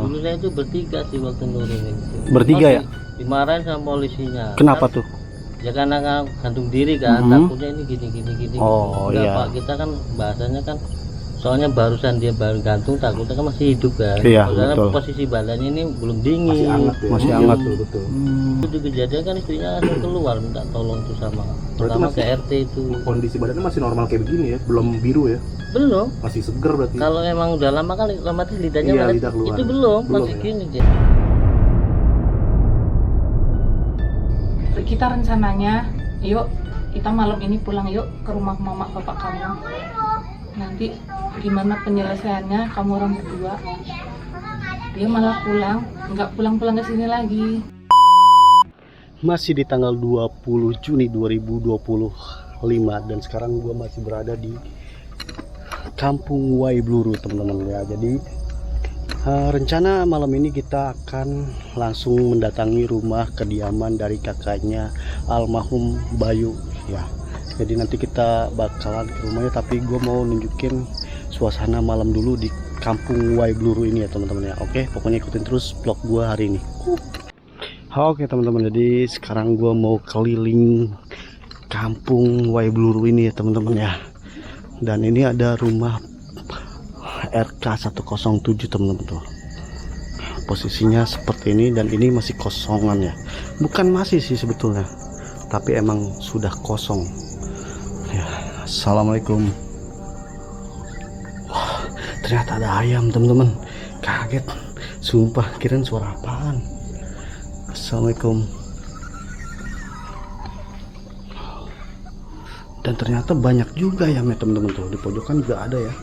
Dulu saya itu bertiga sih waktu nurunin itu. Bertiga ya? Dimarahin sama polisinya. Kenapa Kan, tuh? ya karena gantung diri kan, takutnya ini gini. Oh Enggak, iya. Pak, kita kan bahasanya kan soalnya barusan dia baru gantung, takutnya kan masih hidup kan. Iya, Karena betul. posisi badannya ini belum dingin. Masih hangat ya. Masih hangat. Betul. Itu kejadian kan istrinya langsung keluar minta tolong tuh sama pertama masih- ke RT itu. Kondisi badannya masih normal kayak begini ya, belum biru ya, Belum. masih seger berarti. Kalau emang udah lama kan otomatis lidahnya Iya, malah- lidah keluar. itu belum masih ya. gini dia. Kita rencananya, yuk kita malam ini pulang yuk ke rumah mama bapak kamu. Nanti gimana penyelesaiannya kamu orang berdua. Dia malah pulang, nggak pulang-pulang ke sini lagi. Masih di tanggal 20 Juni 2025 dan sekarang gua masih berada di Kampung Waibluru teman-teman ya. Jadi rencana malam ini kita akan langsung mendatangi rumah kediaman dari kakaknya almarhum Bayu ya. Jadi nanti kita bakalan ke rumahnya, tapi gue mau nunjukin suasana malam dulu di Kampung Waibluru ini ya teman-teman ya. Oke, pokoknya ikutin terus vlog gue hari ini. Oke teman-teman, jadi sekarang gue mau keliling Kampung Waibluru ini ya teman-teman ya. Dan ini ada rumah RK 107 teman-teman tuh. Posisinya seperti ini dan ini masih kosongan ya. Bukan masih sih sebetulnya, tapi emang sudah kosong ya. Assalamualaikum. Wah, ternyata ada ayam teman-teman. Kaget, sumpah kirain suara apaan. Assalamualaikum. Dan ternyata banyak juga ya teman-teman tuh, di pojokan juga ada ya.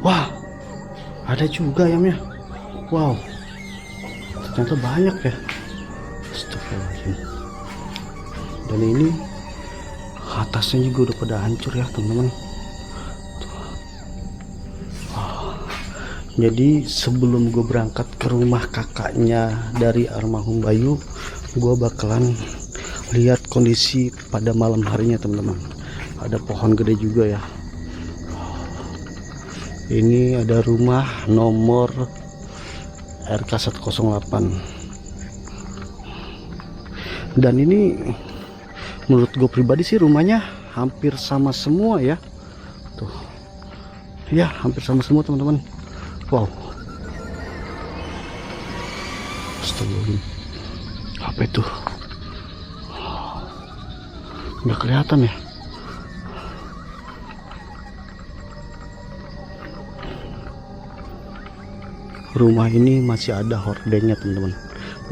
Wah, ada juga ayamnya. Wow, ternyata banyak ya. Astagfirullahaladzim. Dan ini atasnya juga udah pada hancur ya teman-teman. Jadi sebelum gue berangkat ke rumah kakaknya dari almarhum Bayu, gue bakalan lihat kondisi pada malam harinya teman-teman. Ada pohon gede juga ya. Ini ada rumah nomor RK 108. Dan ini menurut gue pribadi sih rumahnya hampir sama semua ya. Tuh. Ya, hampir sama semua teman-teman. Wow. Astagfirullahaladzim. Apa itu? Nggak kelihatan ya. Rumah ini masih ada hordennya teman-teman.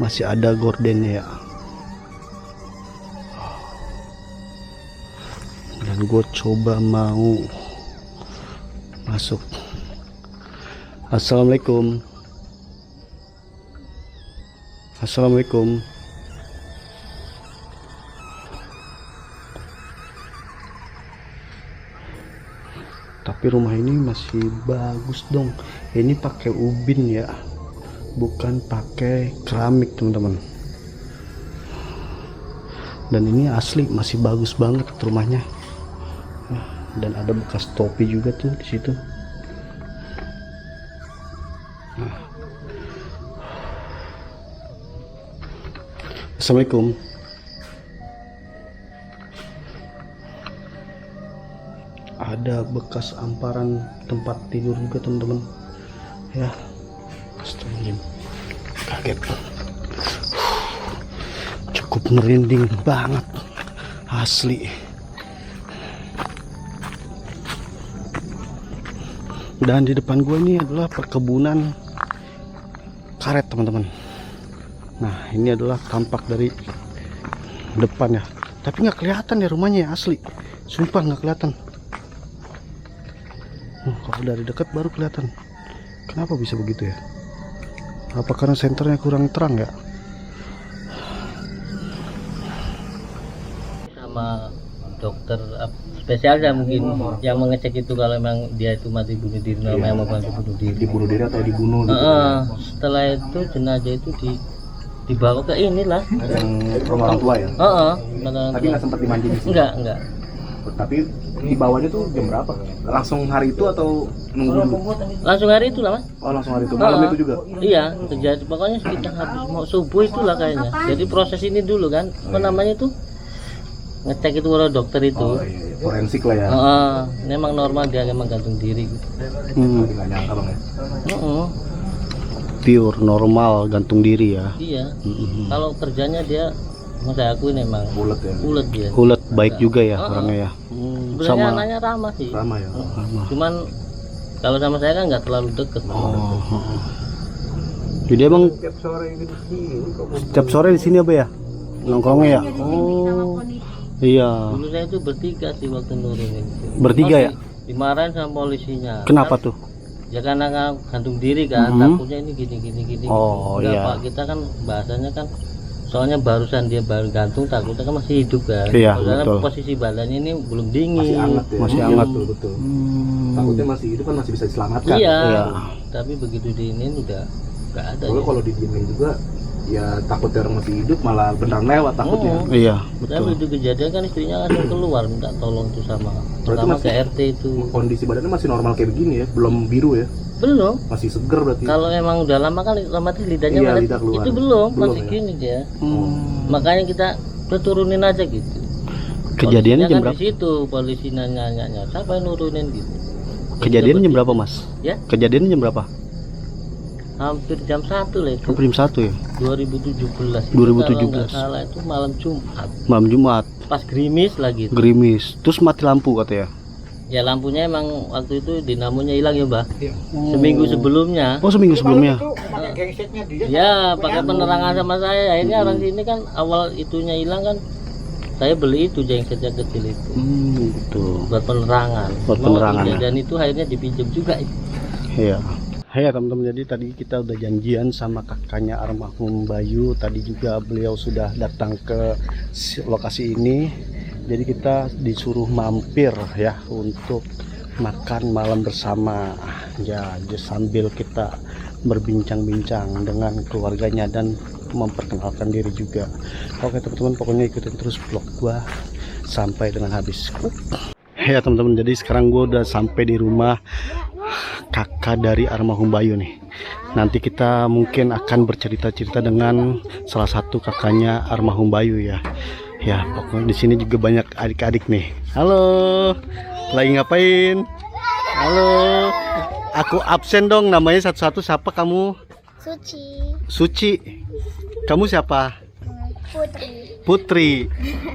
Masih ada gordennya ya. Dan gue coba mau masuk. Assalamualaikum. Assalamualaikum. Tapi rumah ini masih bagus dong. Ini pakai ubin ya, bukan pakai keramik teman-teman. Dan ini asli masih bagus banget rumahnya. Dan ada bekas topi juga tuh di situ. Assalamualaikum. Ada bekas amparan tempat tidur juga teman-teman ya. Astagfirullahaladzim, kaget, cukup merinding banget asli. Dan di depan gue ini adalah perkebunan karet teman-teman. Nah ini adalah tampak dari depan ya, tapi nggak kelihatan ya rumahnya ya, asli sumpah nggak kelihatan. Kalau dari dekat baru kelihatan. Kenapa bisa begitu ya? Apa karena senternya kurang terang ya? Sama dokter spesial ya mungkin yang mengecek itu kalau memang dia itu mati bunuh diri, memang mati bunuh diri. Dibunuh diri atau dibunuh gitu. Setelah itu jenazah itu dibawa ke inilah Yang rumah orang tua ya. Rumah orang Tapi tua. nggak sempat dimandiin. Enggak. Tapi dibawanya tuh jam berapa? Langsung hari itu atau nunggu dulu? Langsung hari itu lah mas. Oh langsung hari itu, malam itu juga? Iya, terjadi pokoknya sekitar habis mau subuh itulah kayaknya. Jadi proses ini dulu kan, apa namanya itu ngecek itu oleh dokter itu. Oh iya, forensik lah ya. Memang normal dia emang gantung diri gitu. Tapi nggak nyangka bang ya. Pure normal gantung diri ya. Iya. Kalau kerjanya dia, mau saya akuin emang Bulat ya. ulet dia. Ulet baik juga ya orangnya ya. Sebenarnya anaknya ramah sih. Ramah ya. Cuman kalau sama saya kan nggak terlalu deket. Jadi emang setiap sore di sini apa ya? Nongkrongnya ya? Oh. Iya. Dulu saya itu bertiga sih waktu nurunin. Bertiga ya? Dimarahin sama polisinya. Kenapa tuh? Ya karena gantung diri kan, takutnya ini gini. Oh Enggak, iya. Pak, kita kan bahasanya kan soalnya barusan dia baru gantung, takutnya kan masih hidup kan. Iya, Soalnya betul. posisi badannya ini belum dingin. Masih hangat ya. Masih Iya, hangat. betul. Takutnya masih hidup kan masih bisa diselamatkan. Iya. Iya. Tapi begitu diinin udah nggak ada. Soalnya kalau didiemin juga ya takut orang masih hidup malah beneran lewat takutnya. Iya, Tapi betul. begitu kejadian kan istrinya langsung keluar minta tolong tuh sama pertama masih- ke RT itu. Kondisi badannya masih normal kayak begini ya, belum biru ya, Belum. masih seger berarti. Kalau emang udah lama kan otomatis lidahnya Iya, pada- lidah keluar. itu belum Belum masih ya? gini dia. Hmm. Makanya kita udah turunin aja gitu. Kejadiannya Polisinya jam kan berapa? di situ polisi nanya siapa yang nurunin gitu. Kejadiannya jam Seperti- berapa mas? Ya? Kejadiannya jam berapa? Hampir jam 1 lah itu. Hampir jam 1 ya? 2017. 2017. Kalau nggak salah itu malam Jumat. Malam Jumat, Pas gerimis lagi. gerimis, terus mati lampu katanya. Ya lampunya emang waktu itu dinamonya hilang ya mbak. Seminggu sebelumnya. Oh seminggu sebelumnya? Ya pakai penerangan sama saya. Akhirnya orang sini kan awal itunya hilang kan. Saya beli itu genset yang kecil itu Gitu. buat penerangan. Buat Cuma penerangan, ya. Dan itu akhirnya dipinjam juga. Iya. Hai teman-teman, jadi tadi kita udah janjian sama kakaknya almarhum Bayu. Tadi juga beliau sudah datang ke lokasi ini. Jadi kita disuruh mampir ya untuk makan malam bersama. Ya, sambil kita berbincang-bincang dengan keluarganya dan memperkenalkan diri juga. Oke teman-teman, pokoknya ikutin terus vlog gua sampai dengan habis. Ya teman-teman, jadi sekarang gua udah sampai di rumah kakak dari almarhum Bayu nih. Nanti kita mungkin akan bercerita-cerita dengan salah satu kakaknya almarhum Bayu ya. Ya pokoknya di sini juga banyak adik-adik nih. Halo, lagi ngapain? Halo, aku absen dong, namanya satu-satu. Siapa kamu? Suci, Suci. Kamu siapa? Putri, Putri.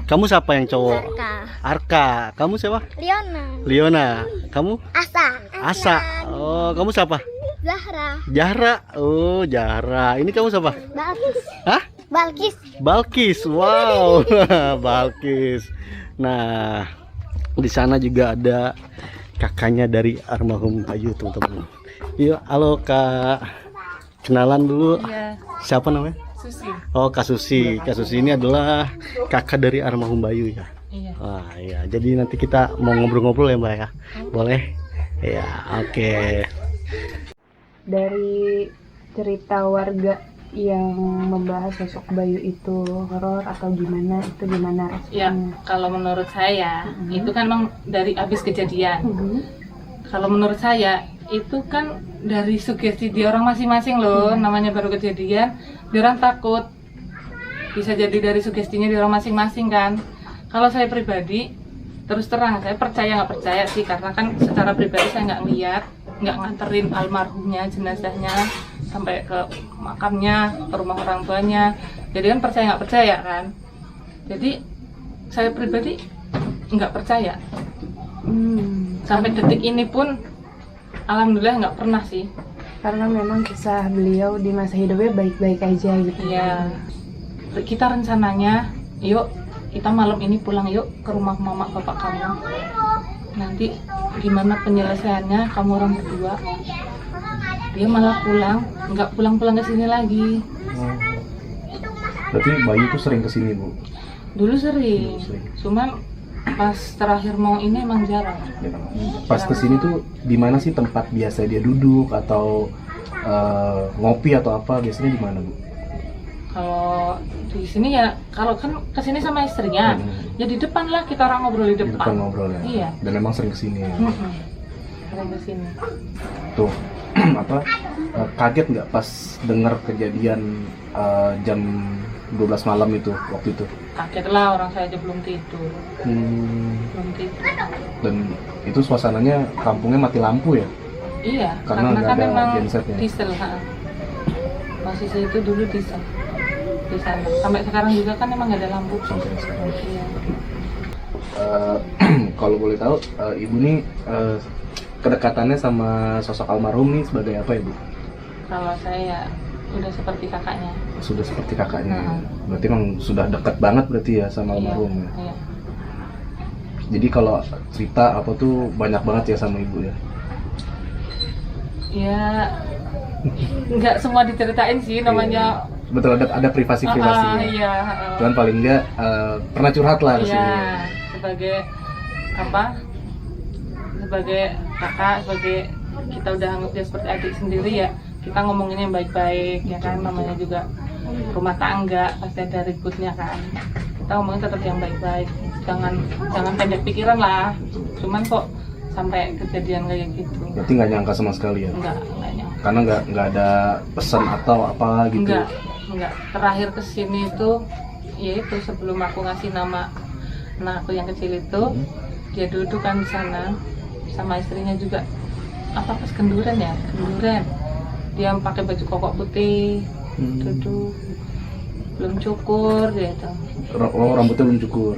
Kamu siapa yang cowok? Arka, Arka. Kamu siapa? Liona, Liona. Kamu? Asa, Asa. Oh, kamu siapa? Zahra, Jahra. Oh, Jahra. Ini kamu siapa? Balkis, Hah? Balkis, Balkis. Wow. Balkis. Nah, di sana juga ada kakaknya dari almarhum Bayu, teman-teman. Yuk, halo Kak. Kenalan dulu. Iya, Siapa namanya? Susi. Oh, Kak Susi. Kak Susi ini adalah kakak dari almarhum Bayu ya. Iya. Wah, iya. Jadi nanti kita mau ngobrol-ngobrol ya, Mbak ya. Boleh? Ya, oke. Dari cerita warga yang membahas sosok Bayu itu horor atau gimana, itu gimana Ya, responnya? kalau menurut saya itu kan memang dari habis kejadian. Mhm. Kalau menurut saya itu kan dari sugesti di orang masing-masing loh. Namanya baru kejadian, dia orang takut. Bisa jadi dari sugestinya di orang masing-masing kan. Kalau saya pribadi, terus terang saya percaya nggak percaya sih, karena kan secara pribadi saya nggak ngeliat, nggak nganterin almarhumnya, jenazahnya sampai ke makamnya, ke rumah orang tuanya. Jadi kan percaya nggak percaya kan. Jadi saya pribadi nggak percaya. Sampai detik ini pun alhamdulillah nggak pernah sih. Karena memang kisah beliau di masa hidupnya baik-baik aja gitu. Iya. Kita rencananya, yuk kita malam ini pulang yuk ke rumah mama bapak kamu. Nanti gimana penyelesaiannya kamu orang berdua. Dia malah pulang, nggak pulang-pulang ke sini lagi. Berarti Bayu tuh sering kesini bu? Dulu sering, cuman pas terakhir mau ini emang jarang. Pas kesini tuh di mana sih tempat biasa dia duduk atau ngopi atau apa, biasanya di mana bu? Kalau Di sini ya kalau kan kesini sama istrinya, ya di depan lah kita orang ngobrol di Di depan depan. ngobrolnya. Iya. Dan memang sering kesini ya. Sering kesini. Tuh apa kaget nggak pas dengar kejadian jam 12 malam itu waktu itu? Kaget lah, orang saya aja belum tidur. Belum tidur. Dan itu suasananya kampungnya mati lampu ya? Iya, Karena karena nggak kan ada memang gensetnya. diesel. Posisi itu dulu diesel di sana. Sampai sekarang juga kan memang nggak ada lampu. Sampai sekarang. Iya. Kalau boleh tahu, ibu nih kedekatannya sama sosok almarhum nih sebagai apa ibu? Kalau saya udah seperti kakaknya. Sudah seperti kakaknya. Nah. Berarti emang sudah dekat banget berarti ya sama almarhum ya. Iya. Jadi kalau cerita apa tuh banyak banget ya sama ibu ya. Ya, nggak semua diceritain sih, namanya. Betul, ada privasi-privasinya. Iya. Cuman paling enggak pernah curhat lah di Iya, sini. sebagai apa? Sebagai kakak, sebagai kita udah anggap dia seperti adik sendiri ya. Kita ngomonginnya yang baik-baik, ya kan, namanya juga rumah tangga pasti ada ributnya kan. Kita ngomongin tetap yang baik-baik, jangan pendek pikiran lah. Cuman kok sampai kejadian kayak gitu. Berarti nggak nyangka sama sekali ya? Enggak nyangka. Karena nggak ada pesan atau apa gitu. Enggak. Terakhir kesini itu, yaitu sebelum aku ngasih nama anakku yang kecil itu, dia duduk kan di sana sama istrinya juga. Apa pas kenduren ya? Kenduren. Dia pakai baju koko putih, duduk, belum cukur dia itu. Rambutnya belum cukur.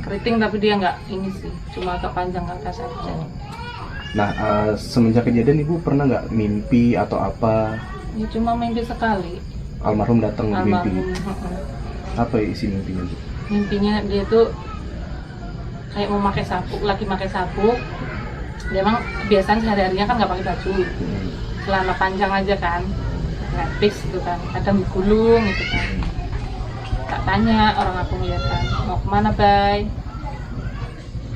Keriting tapi dia nggak ini sih, cuma agak panjang ke atas aja. Nah, semenjak kejadian ibu pernah nggak mimpi atau apa Ya cuma mimpi sekali. almarhum datang mimpi? Almarhum. Apa isi mimpinya bu? Mimpinya dia tuh kayak mau pakai sabuk, lagi pakai sabuk. Dia emang biasanya sehari-harinya kan nggak pakai baju, celana panjang aja kan, lepis gitu kan, kadang digulung gitu kan. Tak tanya orang aku ngeliat kan, mau kemana bay?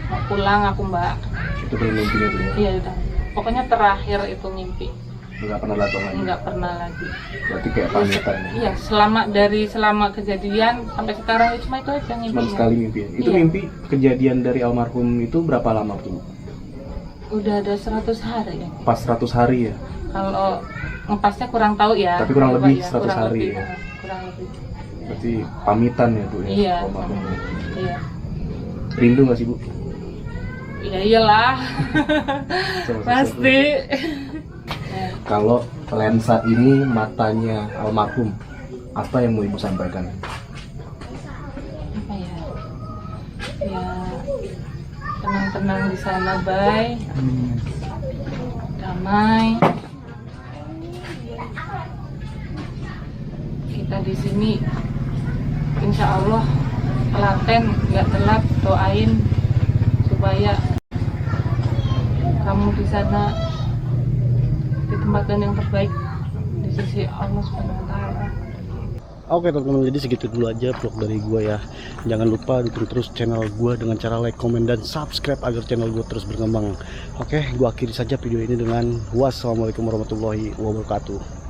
Mau pulang aku mbak. Itu belum mimpinya tuh ya? Iya udah. Pokoknya terakhir itu mimpi, Nggak pernah datang lagi? nggak pernah lagi. Berarti kayak pamitan ya? Iya, selama kejadian sampai sekarang cuma itu aja Cuma mimpinya. sekali mimpi ya? Itu Iya. mimpi kejadian dari almarhum itu berapa lama tuh? Udah ada 100 hari ya. Pas 100 hari ya? Kalau ngepasnya kurang tahu ya. Tapi kurang Lupa lebih ya, 100 kurang hari lebih, ya? Kurang lebih. Berarti pamitan ya bu ya? Iya. Almarhum. Iya. Rindu nggak sih bu? Ya iyalah. Sama Pasti. Kalau lensa ini matanya almarhum, apa yang mau ibu sampaikan? Apa ya? Ya tenang-tenang di sana, bay. Damai. Kita di sini insya Allah telaten, nggak telat, doain supaya kamu di sana ditempatkan yang terbaik di sisi Allah Subhanahu wa Ta'ala. Oke teman-teman, jadi segitu dulu aja vlog dari gua ya. Jangan lupa dukung terus channel gua dengan cara like, komen, dan subscribe agar channel gua terus berkembang. Oke, gua akhiri saja video ini dengan wassalamualaikum warahmatullahi wabarakatuh.